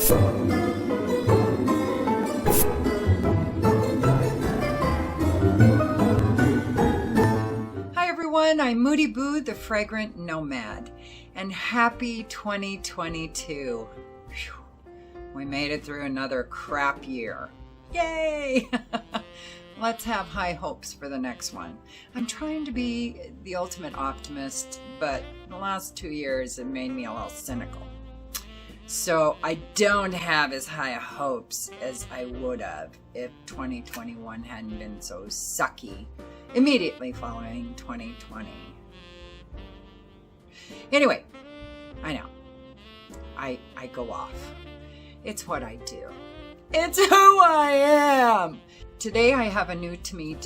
Hi everyone, I'm Moody Boo, the Fragrant Nomad, and happy 2022. Whew. We made it through another crap year. Yay! Let's have high hopes for the next one. I'm trying to be the ultimate optimist, but the last 2 years have made me a little cynical. So I don't have as high hopes as I would have if 2021 hadn't been so sucky immediately following 2020. Anyway, I know. I go off. It's what I do. It's who I am. Today I have a new to me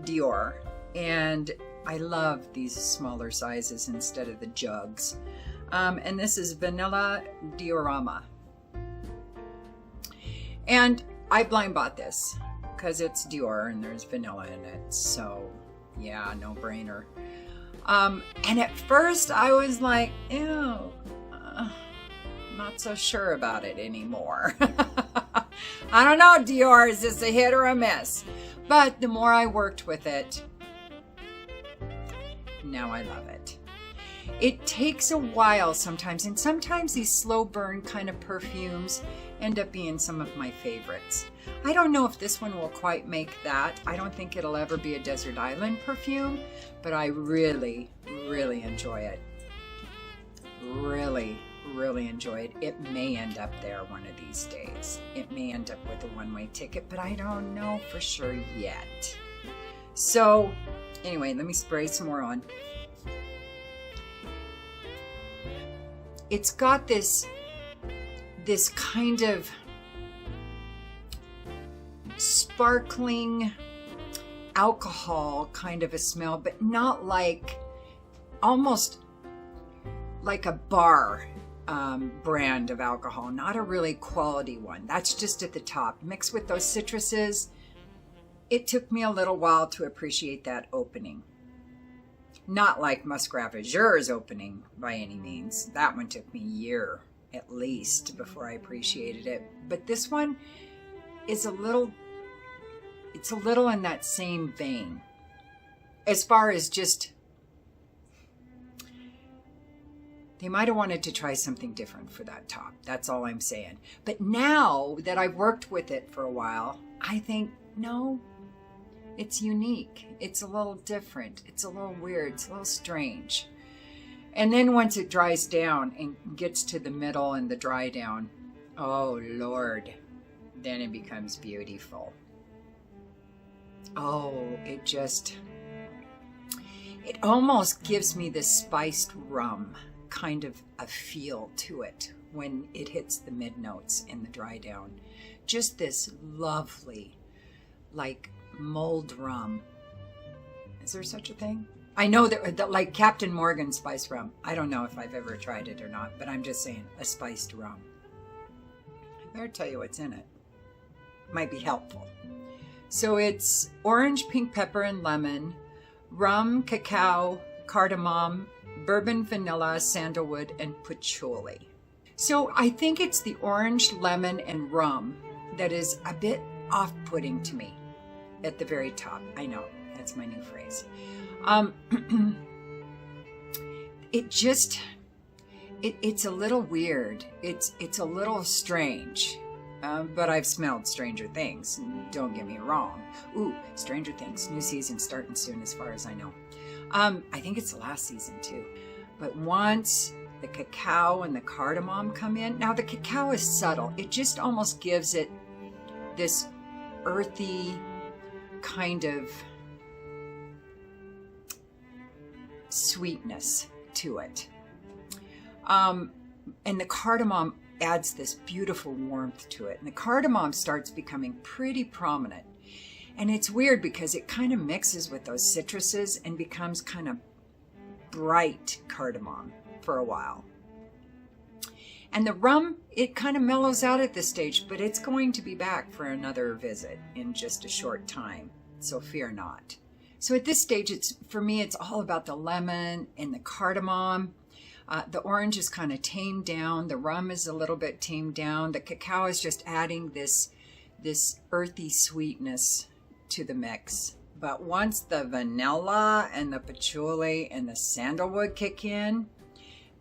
Dior, and I love these smaller sizes instead of the jugs. And this is Vanilla Diorama. And I blind bought this because it's Dior and there's vanilla in it. So yeah, no brainer. And at first I was like, ew, not so sure about it anymore. I don't know, Dior, is this a hit or a miss? But the more I worked with it, now I love it. It takes a while sometimes, and sometimes these slow burn kind of perfumes end up being some of my favorites. I don't know if this one will quite make that. I don't think it'll ever be a desert island perfume, but I really, really enjoy it. Really enjoy it. It may end up there one of these days. It may end up with a one-way ticket, but I don't know for sure yet. So anyway, let me spray some more on. It's got this kind of sparkling alcohol kind of a smell, but not like, almost like a bar brand of alcohol, not a really quality one. That's just at the top. Mixed with those citruses, it took me a little while to appreciate that opening. Not like Muscat Azure's opening by any means. That one took me a year at least before I appreciated it. But this one is it's a little in that same vein. As far as just, they might have wanted to try something different for that top. That's all I'm saying. But now that I've worked with it for a while, I think, no, it's unique. It's a little different. It's a little weird. It's a little strange. And then once it dries down and gets to the middle and the dry down, oh Lord, then it becomes beautiful. Oh, it almost gives me this spiced rum kind of a feel to it when it hits the mid notes in the dry down. Just this lovely, like mulled rum. Is there such a thing? I know that like Captain Morgan spiced rum. I don't know if I've ever tried it or not, but I'm just saying, a spiced rum. I better tell you what's in it. Might be helpful. So it's orange, pink pepper, and lemon, rum, cacao, cardamom, bourbon, vanilla, sandalwood, and patchouli. So I think it's the orange, lemon, and rum that is a bit off-putting to me at the very top. I know, that's my new phrase. It's a little weird. It's a little strange. But I've smelled stranger things. Don't get me wrong. Ooh, Stranger Things, new season starting soon as far as I know. I think it's the last season too. But once the cacao and the cardamom come in, now the cacao is subtle. It just almost gives it this earthy kind of sweetness to it. And the cardamom adds this beautiful warmth to it. And the cardamom starts becoming pretty prominent. And it's weird because it kind of mixes with those citruses and becomes kind of bright cardamom for a while. And the rum, it kind of mellows out at this stage, but it's going to be back for another visit in just a short time. So fear not. So at this stage, for me, it's all about the lemon and the cardamom. The orange is kind of tamed down. The rum is a little bit tamed down. The cacao is just adding this earthy sweetness to the mix. But once the vanilla and the patchouli and the sandalwood kick in,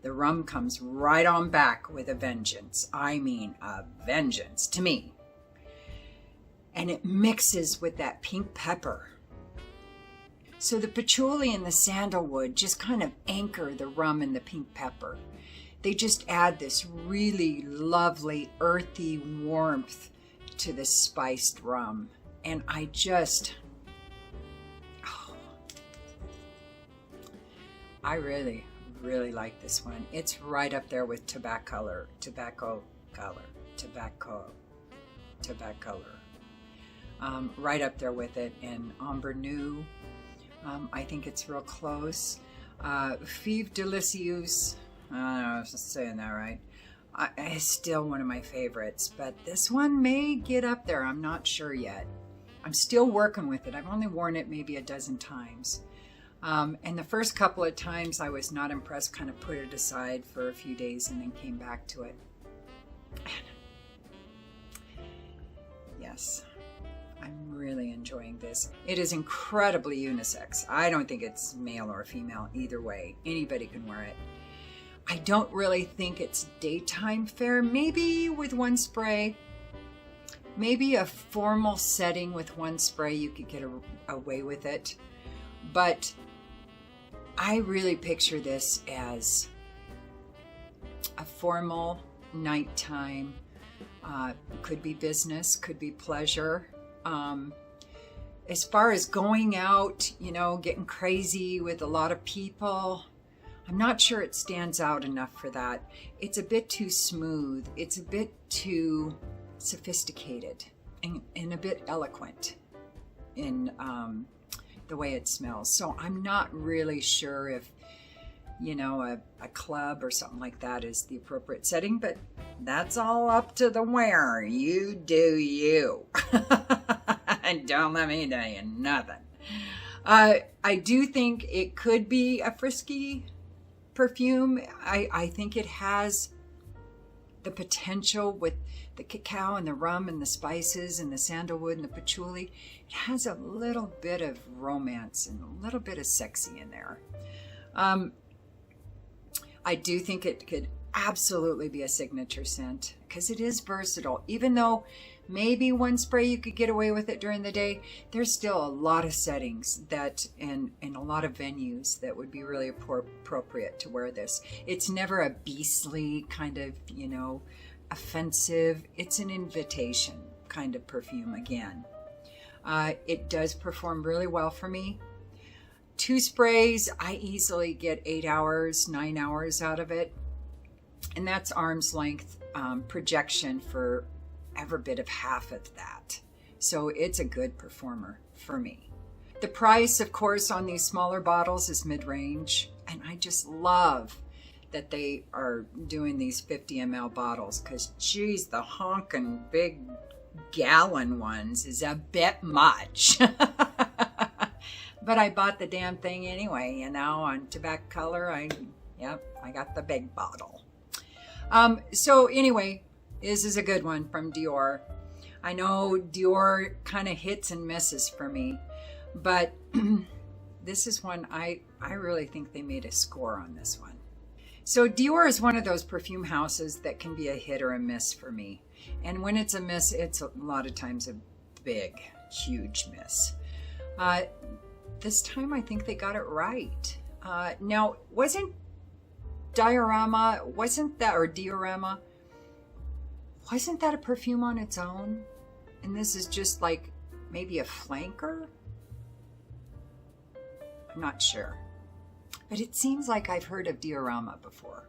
the rum comes right on back with a vengeance. I mean, a vengeance to me. And it mixes with that pink pepper. So the patchouli and the sandalwood just kind of anchor the rum and the pink pepper. They just add this really lovely, earthy warmth to the spiced rum. And I really, really like this one. It's right up there with tobacco color. Right up there with it. And Amber New, I think it's real close. Fève Délicieuse, I don't know if I was saying that right. It's still one of my favorites, but this one may get up there. I'm not sure yet. I'm still working with it. I've only worn it maybe a dozen times. And the first couple of times I was not impressed, kind of put it aside for a few days and then came back to it. Yes, I'm really enjoying this. It is incredibly unisex. I don't think it's male or female either way. Anybody can wear it. I don't really think it's daytime fair. Maybe with one spray, maybe a formal setting with one spray, you could get away with it. But I really picture this as a formal nighttime. Could be business, could be pleasure. As far as going out, you know, getting crazy with a lot of people, I'm not sure it stands out enough for that. It's a bit too smooth. It's a bit too sophisticated and a bit eloquent in the way it smells. So I'm not really sure if, you know, a club or something like that is the appropriate setting, but that's all up to the wearer. You do you. And don't let me tell you nothing. I do think it could be a frisky perfume. I think it has the potential with the cacao and the rum and the spices and the sandalwood and the patchouli. It has a little bit of romance and a little bit of sexy in there. I do think it could absolutely be a signature scent because it is versatile. Even though maybe one spray you could get away with it during the day, there's still a lot of settings that and a lot of venues that would be really appropriate to wear this. It's never a beastly kind of, you know, offensive. It's an invitation kind of perfume again. It does perform really well for me. 2 sprays, I easily get 8 hours, 9 hours out of it. And that's arm's length projection for every bit of half of that. So it's a good performer for me. The price, of course, on these smaller bottles is mid-range. And I just love that they are doing these 50 ml bottles because, geez, the honking big gallon ones is a bit much. But I bought the damn thing anyway, you know, on tobacco color. I got the big bottle. So anyway, this is a good one from Dior. I know Dior kind of hits and misses for me, but this is one I really think they made a score on this one. So Dior is one of those perfume houses that can be a hit or a miss for me. And when it's a miss, it's a lot of times a big, huge miss. This time I think they got it right. Now, wasn't Diorama, or Diorama, wasn't that a perfume on its own? And this is just like maybe a flanker? I'm not sure. But it seems like I've heard of Diorama before.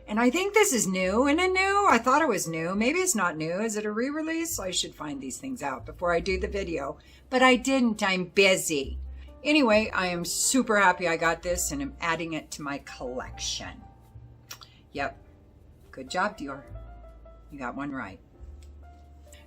And I think this is new. And I thought it was new. Maybe it's not new. Is it a re-release? I should find these things out before I do the video. But I didn't. I'm busy. Anyway, I am super happy I got this and I'm adding it to my collection. Yep. Good job, Dior. You got one right.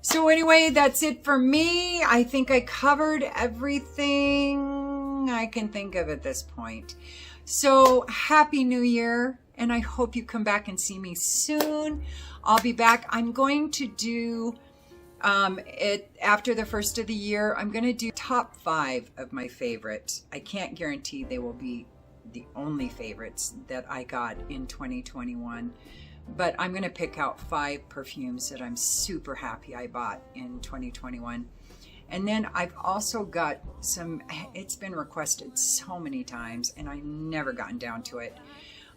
So anyway, that's it for me. I think I covered everything. thing I can think of at this point. So happy New Year, and I hope you come back and see me soon. I'll be back. I'm going to do it after the first of the year. I'm going to do top 5 of my favorites. I can't guarantee they will be the only favorites that I got in 2021, but I'm going to pick out 5 perfumes that I'm super happy I bought in 2021. And then I've also got some, it's been requested so many times and I've never gotten down to it.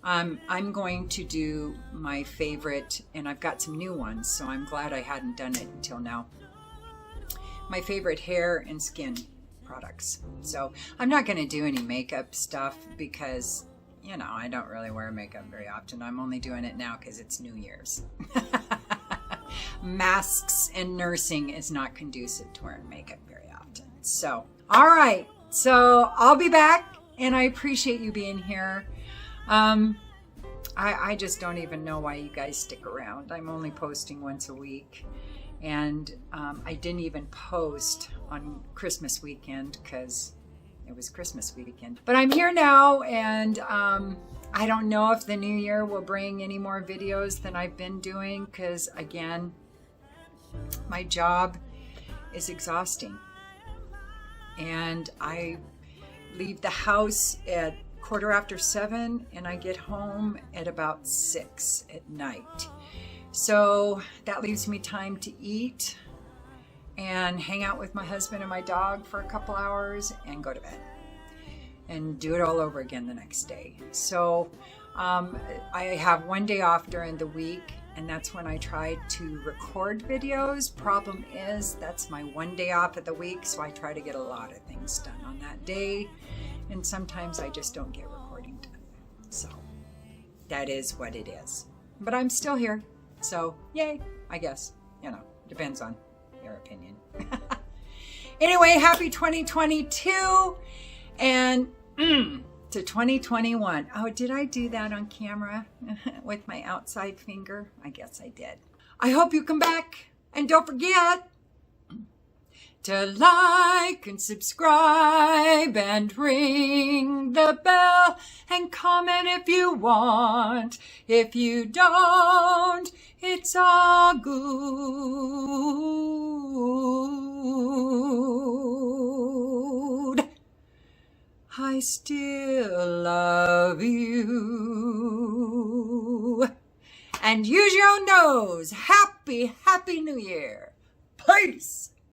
I'm going to do my favorite, and I've got some new ones, so I'm glad I hadn't done it until now. My favorite hair and skin products. So I'm not going to do any makeup stuff because, you know, I don't really wear makeup very often. I'm only doing it now because it's New Year's. Masks and nursing is not conducive to wearing makeup very often. So, all right. So I'll be back, and I appreciate you being here. I just don't even know why you guys stick around. I'm only posting once a week, and I didn't even post on Christmas weekend because it was Christmas weekend. But I'm here now, and I don't know if the new year will bring any more videos than I've been doing because, again, my job is exhausting, and I leave the house at 7:15 and I get home at about 6 at night. So that leaves me time to eat and hang out with my husband and my dog for a couple hours and go to bed and do it all over again the next day. So I have one day off during the week, and that's when I try to record videos. Problem is, that's my one day off of the week, so I try to get a lot of things done on that day. And sometimes I just don't get recording done. So that is what it is. But I'm still here. So yay, I guess. You know, depends on your opinion. Anyway, happy 2022 and to 2021. Oh, did I do that on camera with my outside finger? I guess I did. I hope you come back, and don't forget to like and subscribe and ring the bell and comment if you want. If you don't, it's all good. I still love you. And use your own nose. Happy New Year. Peace.